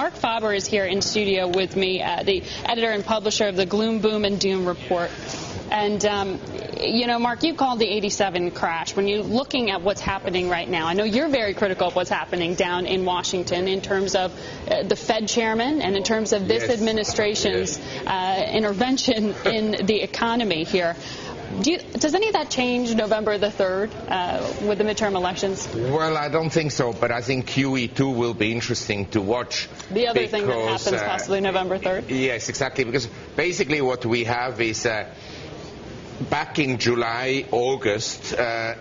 Marc Faber is here in studio with me, the editor and publisher of the Gloom, Boom, and Doom report. And, you know, Mark, you called the 87 crash. When you're looking at what's happening right now, I know you're very critical of what's happening down in Washington in terms of the Fed chairman and in terms of this administration's intervention in the economy here. Does any of that change November the 3rd with the midterm elections? Well, I don't think so, but I think QE2 will be interesting to watch. The other thing that happens possibly November 3rd? Yes, exactly, because basically what we have is back in July, August,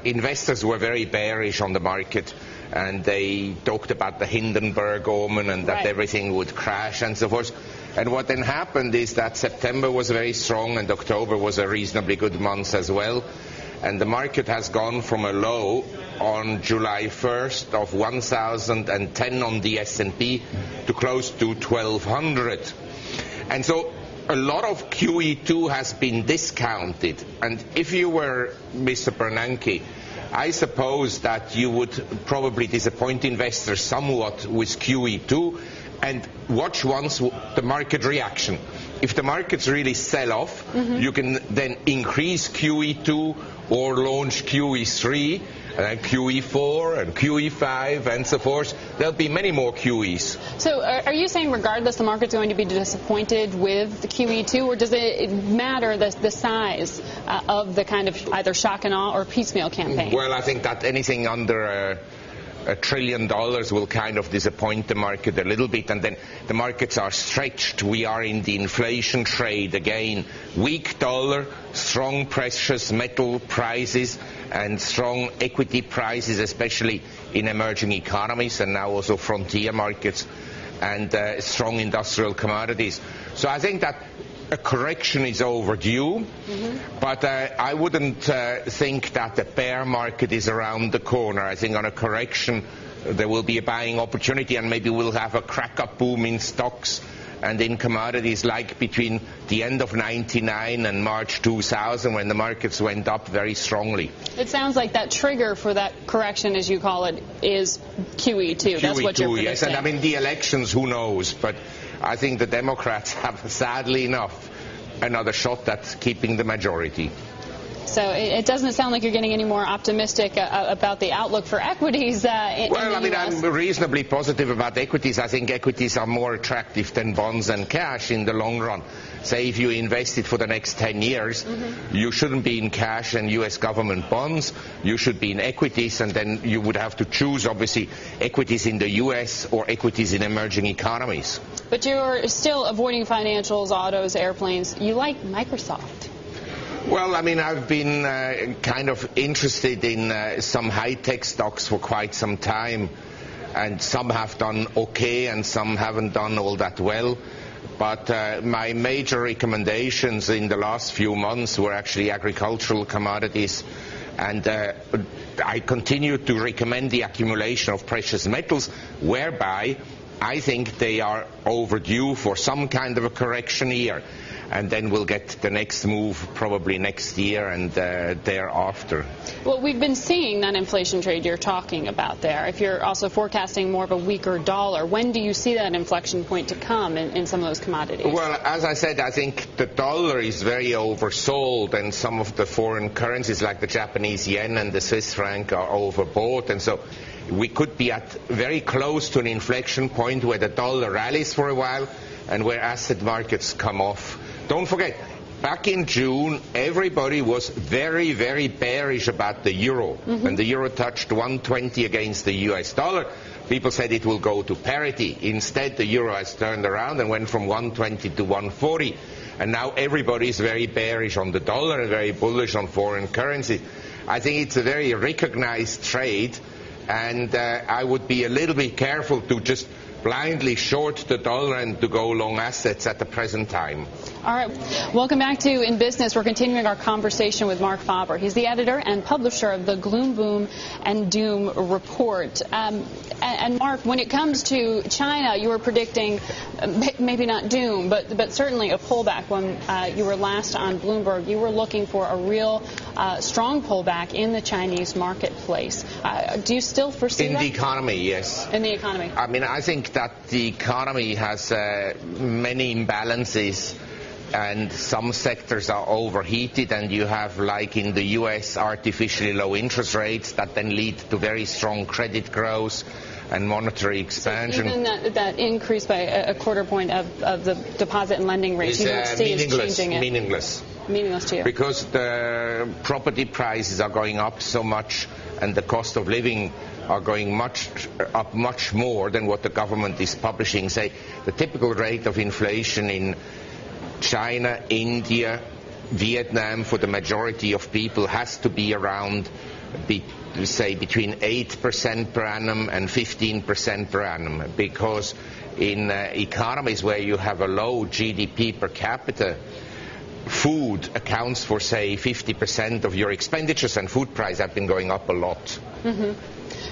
investors were very bearish on the market, and they talked about the Hindenburg omen and that everything would crash and so forth. And what then happened is that September was very strong and October was a reasonably good month as well. And the market has gone from a low on July 1st of 1,010 on the S&P to close to 1,200. And so a lot of QE2 has been discounted. And if you were Mr. Bernanke, I suppose that you would probably disappoint investors somewhat with QE2 and watch once the market reaction. If the markets really sell off, you can then increase QE2 or launch QE3, and QE4 and QE5 and so forth. There'll be many more QEs. So are you saying regardless the market's going to be disappointed with the QE2, or does it matter the size of the kind of either shock and awe or piecemeal campaign? Well, I think that anything under $1 trillion will kind of disappoint the market a little bit, and then the markets are stretched. We are in the inflation trade again. Weak dollar, strong precious metal prices, and strong equity prices, especially in emerging economies and now also frontier markets, and strong industrial commodities. So I think that a correction is overdue, but I wouldn't think that the bear market is around the corner. I think on a correction there will be a buying opportunity, and maybe we'll have a crack-up boom in stocks and in commodities like between the end of '99 and March 2000, when the markets went up very strongly. It sounds like that trigger for that correction, as you call it, is QE2. That's what you're predicting. Yes, and I mean the elections, who knows, but I think the Democrats have, sadly enough, another shot at keeping the majority. So it doesn't sound like you're getting any more optimistic about the outlook for equities in the US. I'm reasonably positive about equities. I think equities are more attractive than bonds and cash in the long run. Say if you invested for the next 10 years, you shouldn't be in cash and U.S. government bonds. You should be in equities, and then you would have to choose, obviously, equities in the U.S. or equities in emerging economies. But you're still avoiding financials, autos, airplanes. You like Microsoft. Well, I mean, I've been kind of interested in some high-tech stocks for quite some time, and some have done okay and some haven't done all that well. But my major recommendations in the last few months were actually agricultural commodities, and I continue to recommend the accumulation of precious metals, whereby I think they are overdue for some kind of a correction here. And then we'll get the next move probably next year and thereafter. Well, we've been seeing that inflation trade you're talking about there. If you're also forecasting more of a weaker dollar, when do you see that inflection point to come in some of those commodities? Well, as I said, I think the dollar is very oversold, and some of the foreign currencies like the Japanese yen and the Swiss franc are overbought. And so we could be at very close to an inflection point where the dollar rallies for a while and where asset markets come off. Don't forget, back in June, everybody was very, very bearish about the euro. When the euro touched 120 against the US dollar, people said it will go to parity. Instead, the euro has turned around and went from 120 to 140. And now everybody is very bearish on the dollar and very bullish on foreign currency. I think it's a very recognized trade, and I would be a little bit careful to just blindly short the dollar and to go long assets at the present time. All right. Welcome back to In Business. We're continuing our conversation with Marc Faber. He's the editor and publisher of the Gloom, Boom, and Doom report. And Mark, when it comes to China, you were predicting maybe not doom, but certainly a pullback. When you were last on Bloomberg, you were looking for a real strong pullback in the Chinese marketplace. Do you still foresee that? In the economy, yes. In the economy. I mean, I think think that the economy has many imbalances, and some sectors are overheated, and you have, like in the US, artificially low interest rates that then lead to very strong credit growth and monetary expansion. So even that increase by a quarter point of the deposit and lending rates, you don't see as changing it? Meaningless to you. Because the property prices are going up so much, and the cost of living are going much more than what the government is publishing. Say, the typical rate of inflation in China, India, Vietnam, for the majority of people, has to be around, say, between 8% per annum and 15% per annum, because in economies where you have a low GDP per capita, food accounts for, say, 50% of your expenditures, and food prices have been going up a lot. Mm-hmm.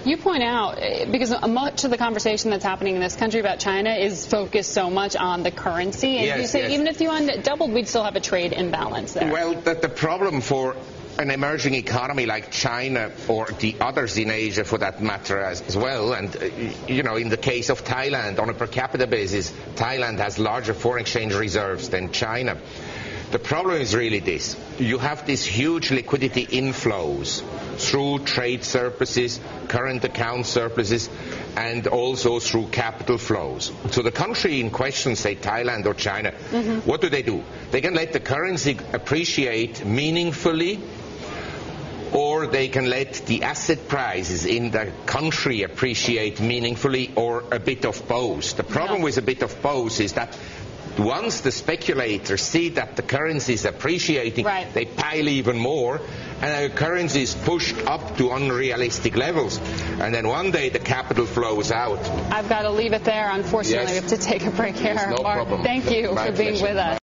You point out, because much of the conversation that's happening in this country about China is focused so much on the currency, and yes, you say yes. even if the yuan doubled, we'd still have a trade imbalance there. Well, the problem for an emerging economy like China, or the others in Asia for that matter as well, and in the case of Thailand, on a per capita basis, Thailand has larger foreign exchange reserves than China. The problem is really this: you have these huge liquidity inflows through trade surpluses, current account surpluses, and also through capital flows. So the country in question, say Thailand or China, what do? They can let the currency appreciate meaningfully, or they can let the asset prices in the country appreciate meaningfully, or a bit of both. The problem with a bit of both is that once the speculators see that the currency is appreciating, right, they pile even more, and the currency is pushed up to unrealistic levels. And then one day the capital flows out. I've got to leave it there. Unfortunately, we have to take a break here. No Marc, problem. thank you for being with us.